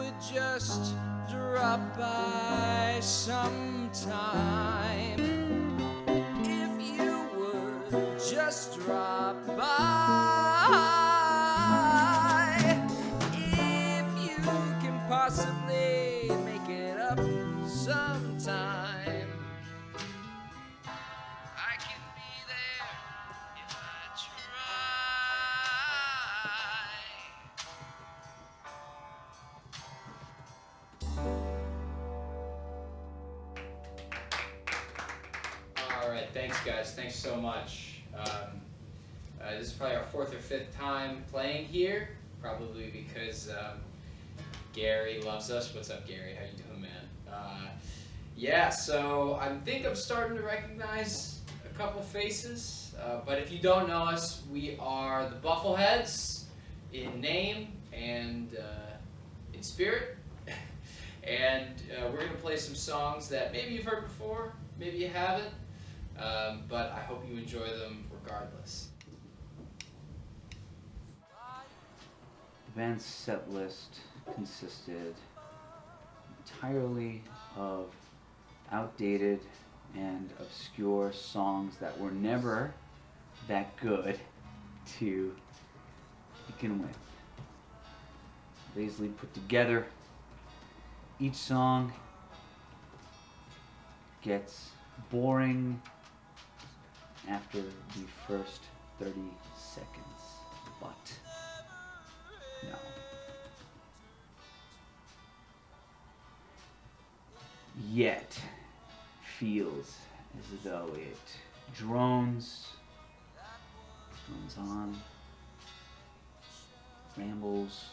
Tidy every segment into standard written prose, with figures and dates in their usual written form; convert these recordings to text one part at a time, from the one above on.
would just drop by sometime. If you would just drop by. If you can possibly make it up sometime. I can be there if I All right, thanks guys. Thanks so much. This is probably our 4th or 5th time playing here, probably because Gary loves us. What's up, Gary? How you doing, man? Yeah, so I think I'm starting to recognize a couple faces, but if you don't know us, we are the Buffleheads in name and in spirit, and we're going to play some songs that maybe you've heard before, maybe you haven't, but I hope you enjoy them regardless. The band's set list consisted entirely of outdated and obscure songs that were never that good to begin with. Lazily put together. Each song gets boring after the first 30 seconds, but no. Yet feels as though it drones on, rambles.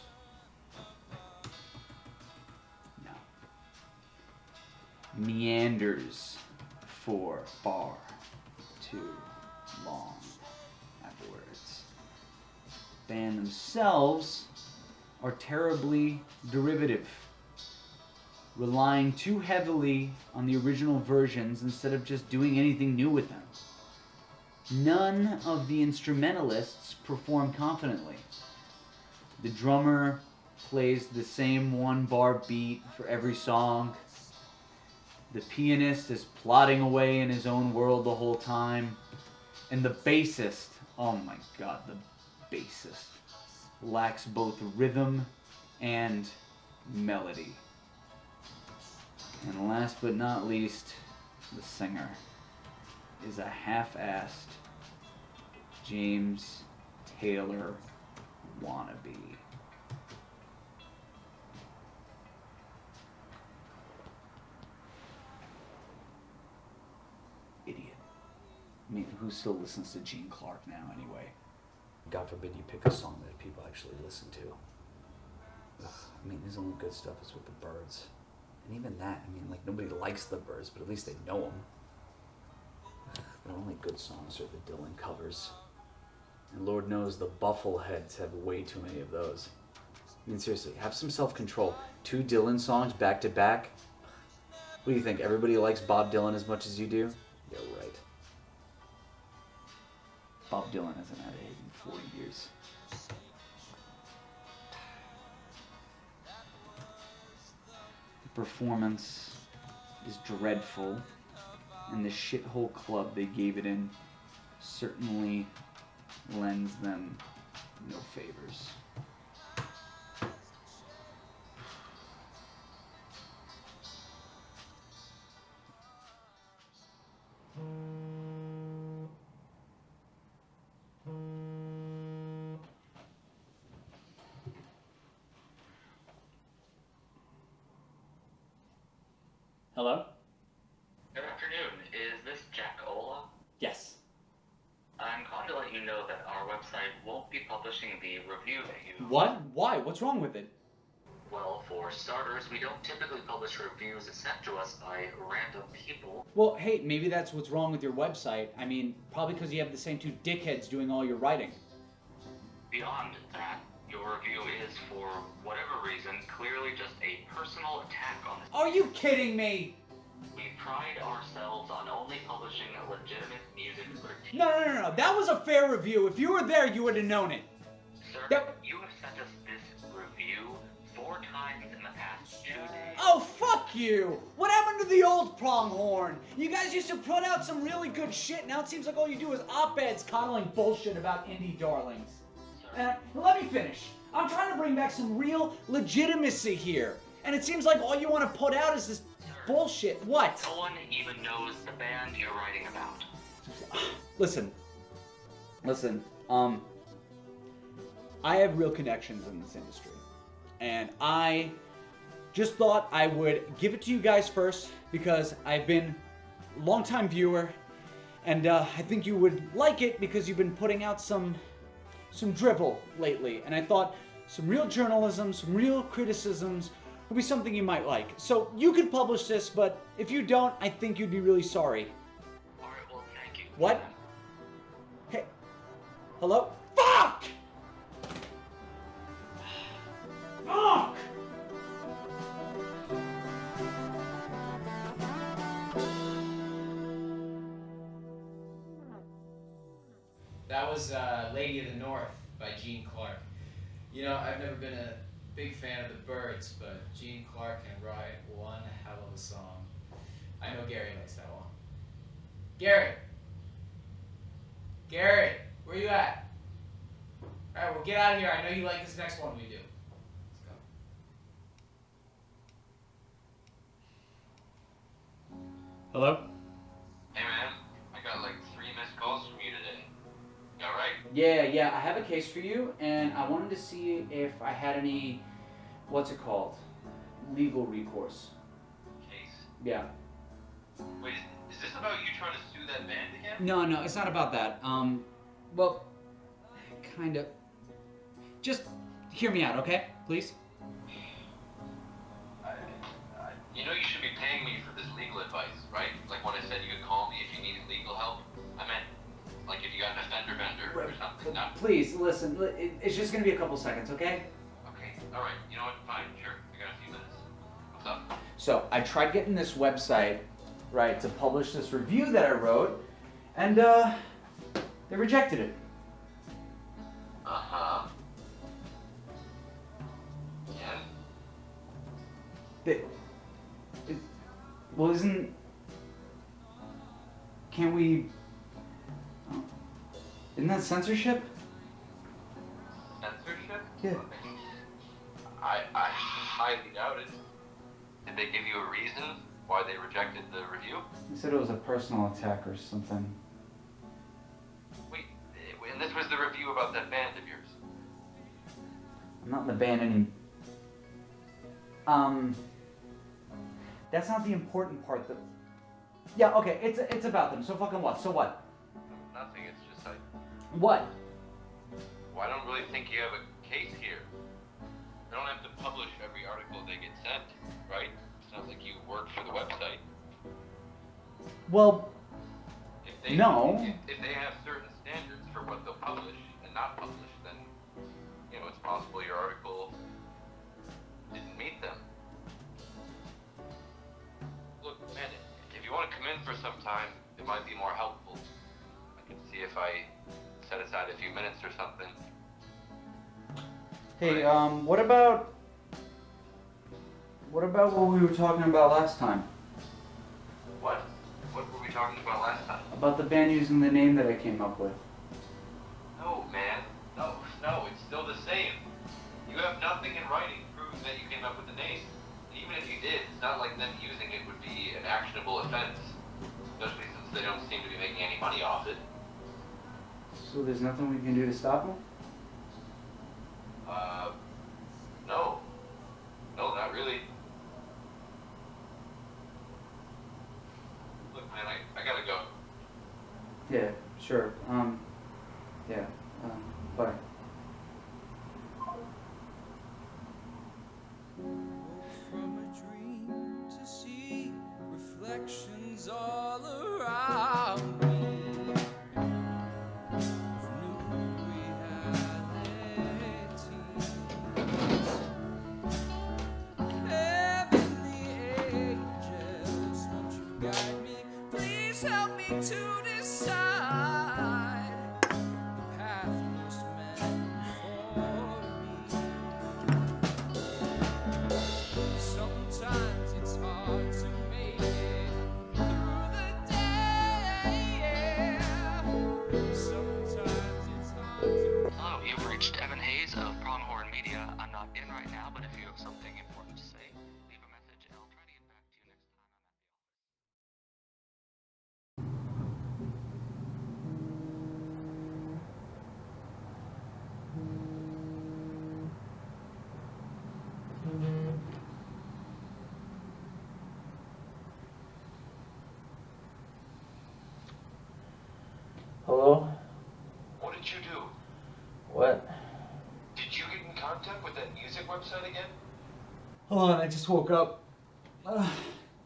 No. Meanders for far too long afterwards. Band themselves are terribly derivative, relying too heavily on the original versions instead of just doing anything new with them. None of the instrumentalists perform confidently. The drummer plays the same one-bar beat for every song. The pianist is plodding away in his own world the whole time. And the bassist, oh my god, the bassist lacks both rhythm and melody. And last but not least, the singer is a half-assed James Taylor wannabe. Idiot. I mean, who still listens to Gene Clark now anyway? God forbid you pick a song that people actually listen to. Ugh, I mean, his only good stuff is with the Byrds. And even that, I mean, like, nobody likes the Byrds, but at least they know them. Their only good songs are the Dylan covers. And Lord knows the Buffleheads have way too many of those. I mean, seriously, have some self-control. 2 Dylan songs back to back? What do you think, everybody likes Bob Dylan as much as you do? Yeah, right. Bob Dylan hasn't had a hit in 40 years. The performance is dreadful, and the shithole club they gave it in certainly lends them no favors. Hello? Good afternoon. Is this Jack-Ola? Yes. I'm calling to let you know that our website won't be publishing the review that you... What? Why? What's wrong with it? Well, for starters, we don't typically publish reviews sent to us by random people. Well, hey, maybe that's what's wrong with your website. I mean, probably because you have the same 2 dickheads doing all your writing. Beyond that, your review is, for whatever reason, clearly just a personal attack on the... Are you kidding me? We pride ourselves on only publishing legitimate music critiques. No. That was a fair review. If you were there, you would have known it. Sir, Yep. you have sent us this review 4 times in the past Oh, fuck you! What happened to the old pronghorn? You guys used to put out some really good shit. Now it seems like all you do is op-eds coddling bullshit about indie darlings. Let me finish. I'm trying to bring back some real legitimacy here. And it seems like all you want to put out is this bullshit. What? No one even knows the band you're writing about. Listen, I have real connections in this industry. And I just thought I would give it to you guys first because I've been a long-time viewer, and I think you would like it because you've been putting out some drivel lately, and I thought some real journalism, some real criticisms would be something you might like. So you could publish this, but if you don't, I think you'd be really sorry. Alright, well, thank you. What? Hey, hello? Fuck! Fuck! That was Lady of the North by Gene Clark. You know, I've never been a big fan of the Byrds, but Gene Clark can write one hell of a song. I know Gary likes that one. Gary! Gary, where you at? Alright, well get out of here. I know you like this next one we do. Let's go. Hello? Hey, man. I got like 3 missed calls from you today. You alright? Yeah, I have a case for you, and I wanted to see if I had any, what's it called? Legal recourse. Case. Yeah. Wait, is this about you trying to sue that band again? No, it's not about that. Well, kind of. Just hear me out, okay? Please? You know you should be paying me for this legal advice, right? Like when I said you could call me if you needed legal help. I meant, like if you got an offender vendor or something. Not... Please, listen. It's just gonna be a couple seconds, okay? Okay, alright. You know what? Fine, sure. I got a few minutes. What's up? So, I tried getting this website, right, to publish this review that I wrote, and, they rejected it. Uh-huh. Yeah? Well, can't we, isn't that censorship? Censorship? Yeah. I highly doubt it. Did they give you a reason why they rejected the review? They said it was a personal attack or something. Wait, and this was the review about that band of yours? I'm not in the band anymore. That's not the important part. Yeah, okay, it's about them. So fucking what? So what? Nothing, it's just What? well, I don't really think you have a case here. You don't have to publish every article they get sent, right? It's not like you work for the website. Well, no. If they have certain standards for what they'll publish and not publish, then, you know, it's possible your article didn't meet them. Look, man, if you want to come in for some time, it might be more helpful. I can see if I set aside a few minutes or something. Hey, what about what we were talking about last time? What? What were we talking about last time? About the band using the name that I came up with. No, man. No, it's still the same. You have nothing in writing proving that you came up with the name. And even if you did, it's not like them using it would be an actionable offense. Especially since they don't seem to be making any money off it. So there's nothing we can do to stop them? No. No, not really. Look, man, I gotta go. Yeah, sure. Bye. From a dream to see reflections all around me. Of new realities. Heavenly angels, won't you guide me? Please help me to decide the path did you do? What? Did you get in contact with that music website again? Hold on, I just woke up.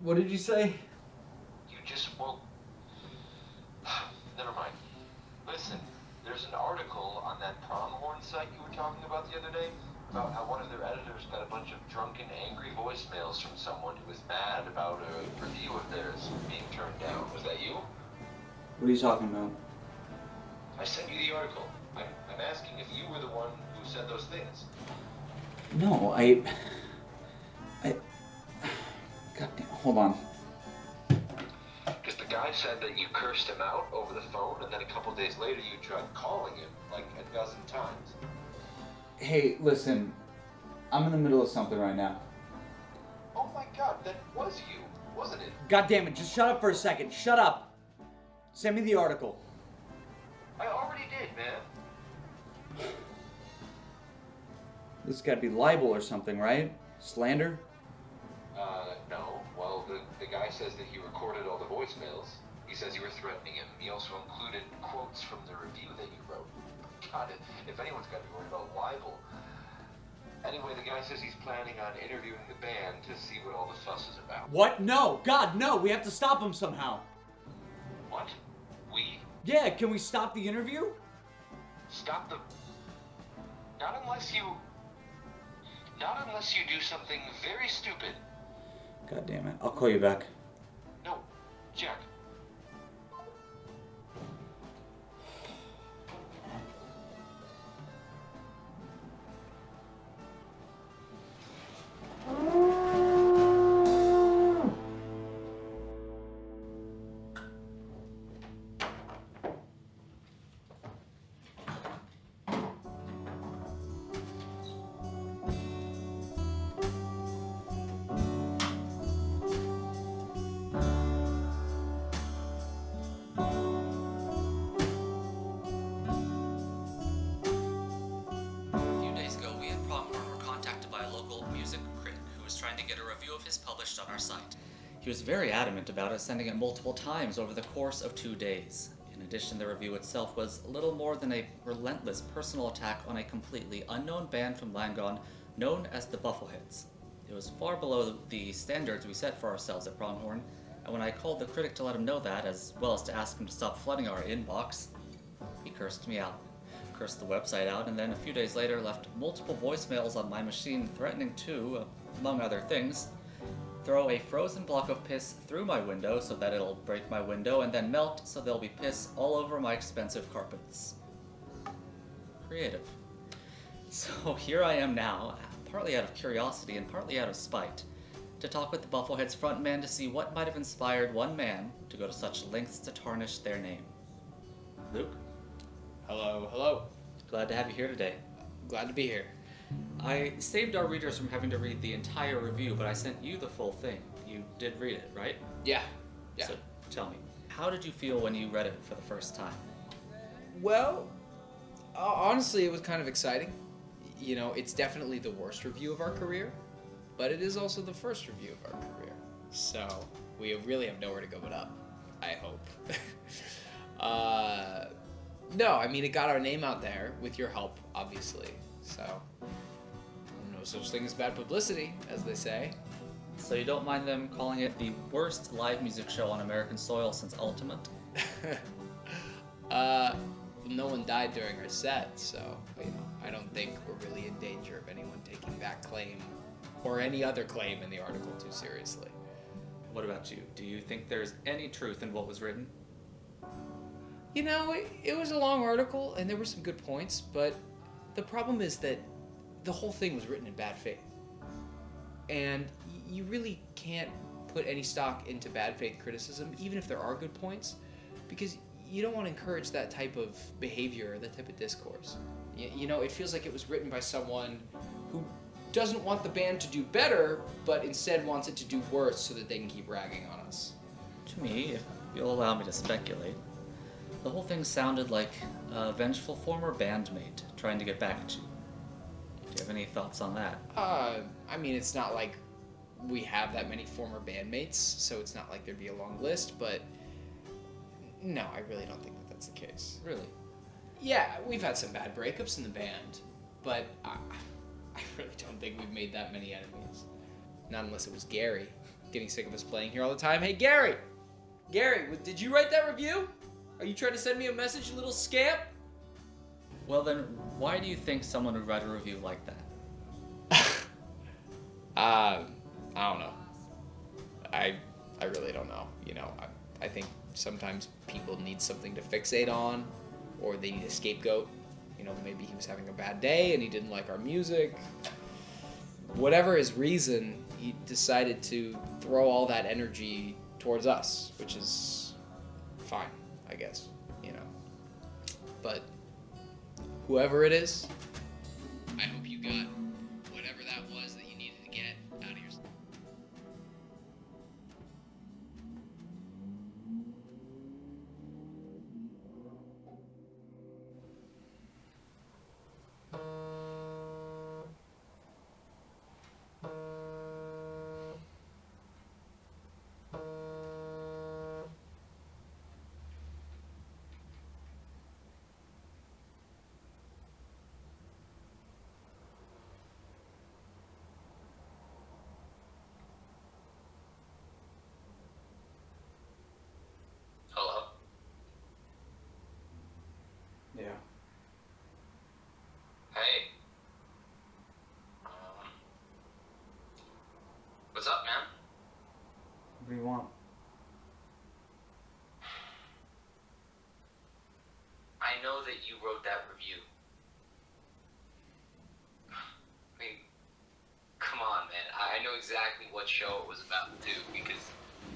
What did you say? You just woke... Never mind. Listen, there's an article on that pronghorn site you were talking about the other day about how one of their editors got a bunch of drunken, angry voicemails from someone who was mad about a review of theirs being turned down. Was that you? What are you talking about? I sent you the article. I'm asking if you were the one who said those things. No, I... God damn, hold on. Because the guy said that you cursed him out over the phone, and then a couple days later you tried calling him like a dozen times. Hey, listen. I'm in the middle of something right now. Oh my god, that was you, wasn't it? God damn it, just shut up for a second. Shut up. Send me the article. I already did, man. This has got to be libel or something, right? Slander? No. Well, the guy says that he recorded all the voicemails. He says you were threatening him. He also included quotes from the review that you wrote. God, if anyone's got to be worried about libel. Anyway, the guy says he's planning on interviewing the band to see what all the fuss is about. What? No! God, no! We have to stop him somehow. What? We? Yeah, can we stop the interview? Stop the... Not unless you do something very stupid. God damn it. I'll call you back. No, Jack. A few days ago, we at Pronghorn were contacted by a local music critic who was trying to get a review of his published on our site. He was very adamant about us, sending it multiple times over the course of 2 days. In addition, the review itself was little more than a relentless personal attack on a completely unknown band from Lagond known as the Buffleheads. It was far below the standards we set for ourselves at Pronghorn, and when I called the critic to let him know that, as well as to ask him to stop flooding our inbox, he cursed me out, cursed the website out, and then a few days later left multiple voicemails on my machine threatening to, among other things, throw a frozen block of piss through my window so that it'll break my window and then melt so there'll be piss all over my expensive carpets. Creative. So here I am now, partly out of curiosity and partly out of spite, to talk with the Buffleheads frontman to see what might have inspired one man to go to such lengths to tarnish their name. Luke, Hello, hello. glad to have you here today. Glad to be here. I saved our readers from having to read the entire review, but I sent you the full thing. You did read it, right? Yeah. So tell me, how did you feel when you read it for the first time? Well, honestly, it was kind of exciting. You know, it's definitely the worst review of our career, but it is also the first review of our career. So we really have nowhere to go but up, I hope. No, I mean, it got our name out there with your help, obviously. So, no such thing as bad publicity, as they say. So you don't mind them calling it the worst live music show on American soil since Ultimate? No one died during our set, so, you know, I don't think we're really in danger of anyone taking that claim or any other claim in the article too seriously. What about you? Do you think there's any truth in what was written? You know, it was a long article and there were some good points, but the problem is that the whole thing was written in bad faith. And you really can't put any stock into bad faith criticism, even if there are good points, because you don't want to encourage that type of behavior or that type of discourse. You know, it feels like it was written by someone who doesn't want the band to do better, but instead wants it to do worse so that they can keep ragging on us. To me, if you'll allow me to speculate, the whole thing sounded like a vengeful former bandmate trying to get back at you. Do you have any thoughts on that? I mean, it's not like we have that many former bandmates, so it's not like there'd be a long list, but no, I really don't think that that's the case. Really? Yeah, we've had some bad breakups in the band, but I really don't think we've made that many enemies. Not unless it was Gary, getting sick of us playing here all the time. Hey, Gary! Gary, did you write that review? Are you trying to send me a message, you little scamp? Well then, why do you think someone would write a review like that? I don't know. I really don't know. You know, I think sometimes people need something to fixate on, or they need a scapegoat. You know, maybe he was having a bad day and he didn't like our music. Whatever his reason, he decided to throw all that energy towards us, which is fine, I guess, you know. But whoever it is, I hope you got whatever that was that you needed to get out of your... Hello? Yeah. Hey. What's up, man? What do you want? I know that you wrote that review. I mean, come on, man. I know exactly what show it was about, too, because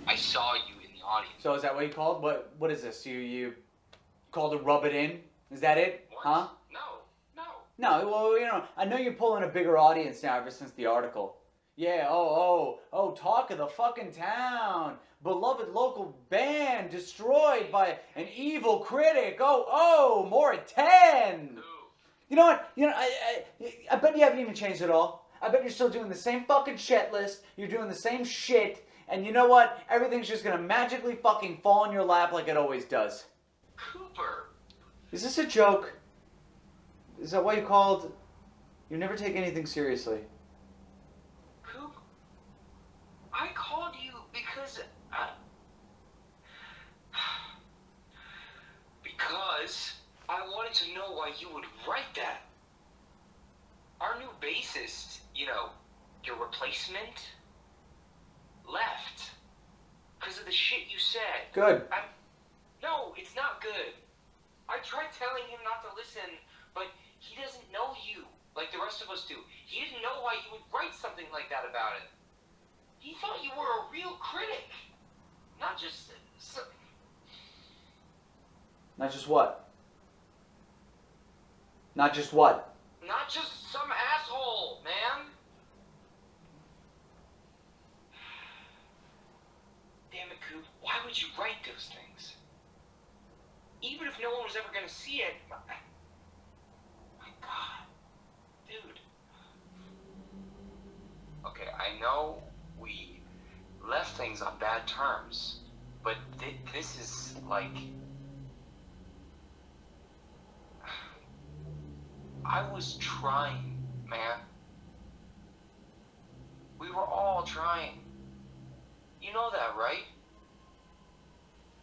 I saw you in the audience. So is that what you called? What is this? You called to rub it in? Is that it? What? Huh? No. No, well, you know, I know you're pulling a bigger audience now ever since the article. Yeah, oh, talk of the fucking town. Beloved local band destroyed by an evil critic. Oh, more at 10. Who? You know what? I bet you haven't even changed at all. I bet you're still doing the same fucking shit list. You're doing the same shit. And you know what? Everything's just gonna magically fucking fall in your lap like it always does. Cooper. Is this a joke? Is that why you called? You never take anything seriously. Coop, I called you because I wanted to know why you would write that. Our new bassist, you know, your replacement, left because of the shit you said. Good. No, it's not good. I tried telling him not to listen, but he doesn't know you like the rest of us do. He didn't know why you would write something like that about it. He thought you were a real critic, not just Not just what? Not just what? not just some asshole, man. Damn it, Coop. Why would you write those things? Even if no one was ever gonna see it. My God. Dude. Okay, I know we left things on bad terms, but this is like... I was trying, man. We were all trying. You know that, right?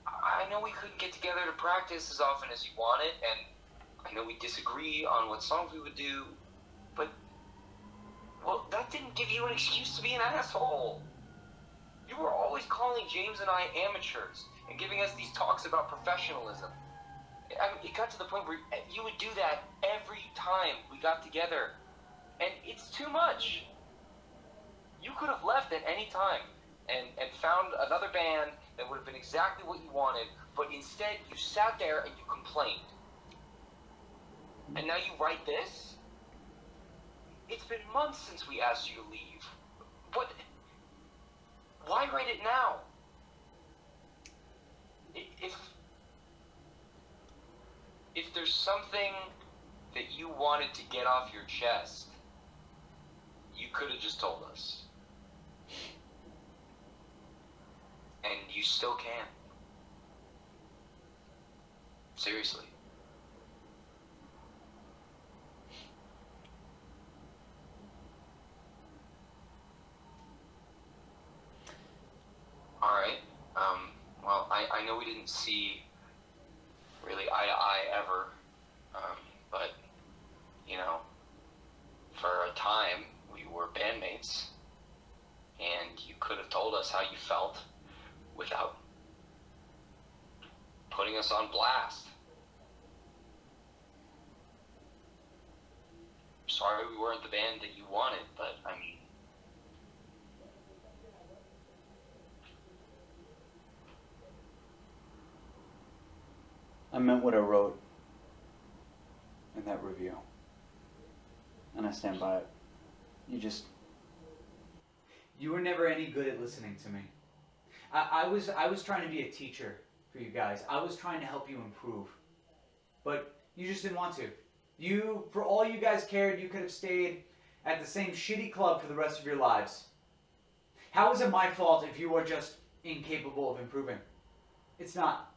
I know we couldn't get together to practice as often as you wanted, and I know we disagree on what songs we would do, but, well, that didn't give you an excuse to be an asshole. You were always calling James and I amateurs and giving us these talks about professionalism. I mean, it got to the point where you would do that every time we got together, and it's too much. You could have left at any time and found another band that would have been exactly what you wanted, but instead you sat there and you complained. And now you write this? It's been months since we asked you to leave. Why write it now? If there's something that you wanted to get off your chest, you could have just told us. And you still can. Seriously. didn't see really eye to eye ever, but, you know, for a time we were bandmates, and you could have told us how you felt without putting us on blast. Sorry we weren't the band that you wanted, but I mean, I meant what I wrote in that review, and I stand by it. You were never any good at listening to me. I was trying to be a teacher for you guys. I was trying to help you improve, but you just didn't want to. For all you guys cared, you could have stayed at the same shitty club for the rest of your lives. How is it my fault if you were just incapable of improving? It's not.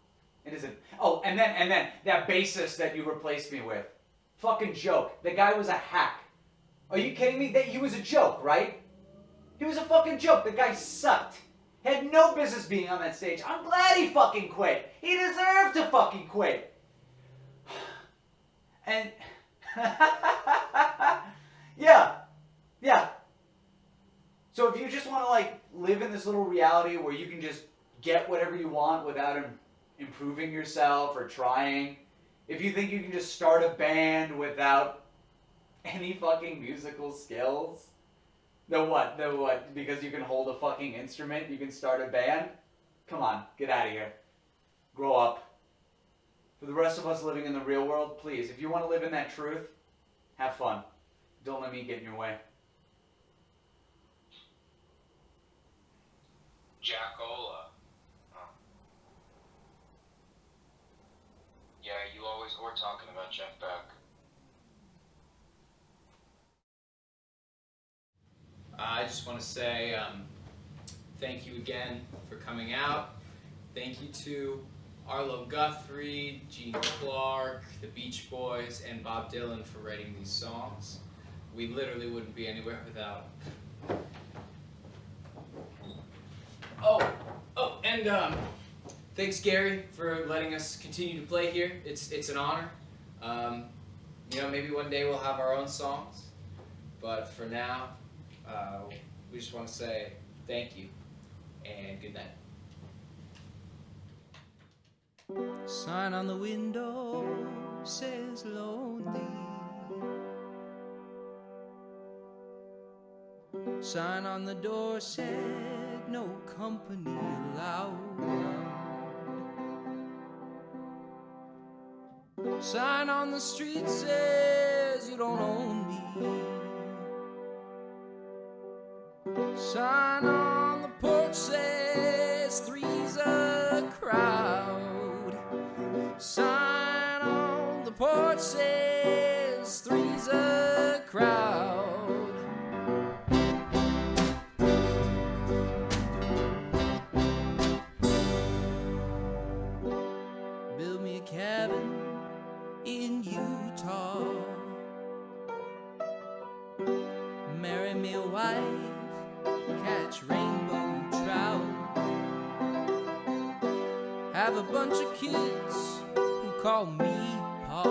It isn't. Oh, and then that bassist that you replaced me with. Fucking joke. The guy was a hack. Are you kidding me? He was a joke, right? He was a fucking joke. The guy sucked. Had no business being on that stage. I'm glad he fucking quit. He deserved to fucking quit. And yeah. So if you just want to like live in this little reality where you can just get whatever you want without improving yourself or trying, if you think you can just start a band without any fucking musical skills, then what? Because you can hold a fucking instrument, you can start a band? Come on, get out of here. Grow up. For the rest of us living in the real world, please, if you want to live in that truth, have fun. Don't let me get in your way. Jack-Ola. Yeah, you always were talking about Jeff Beck. I just want to say thank you again for coming out. Thank you to Arlo Guthrie, Gene Clark, the Beach Boys, and Bob Dylan for writing these songs. We literally wouldn't be anywhere without them. And thanks Gary for letting us continue to play here. It's an honor. You know, maybe one day we'll have our own songs, but for now, we just want to say thank you and good night. Sign on the window says lonely. Sign on the door said no company allowed. Sign on the street says you don't own me. Sign on the porch says three's a crowd. Sign on the porch says three's a crowd. Build me a cabin in Utah. Marry me a wife, catch rainbow trout. Have a bunch of kids who call me Pa.